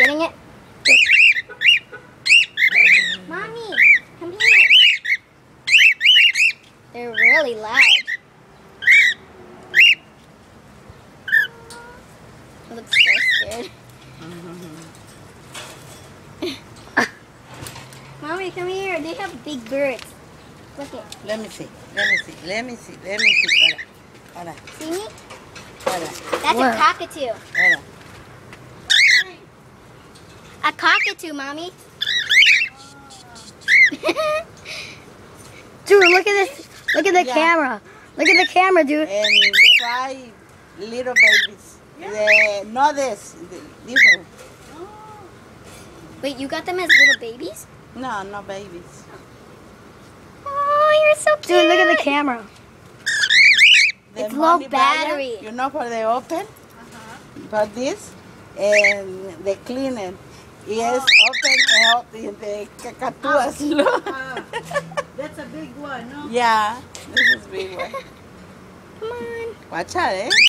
getting it? Mommy, come here. They're really loud. It looks so scared. Mommy, come here. They have big birds. Look it. Let me see. Ora. See me? Ora. That's Where? a cockatoo. Ora. A cockatoo, Mommy. Dude, look at this. Look at the Yeah. camera. Look at the camera, dude. And 5 little babies. Not this. Different. Wait, you got them as little babies? No, no babies. Oh, you're so cute. Dude, look at the camera. The It's low money battery. buyer, you know, for the open. But this and the cleaner. Yes, open out in the cacatuas. That's a big one, no? Yeah, this is big one. Come on. Watch out, eh?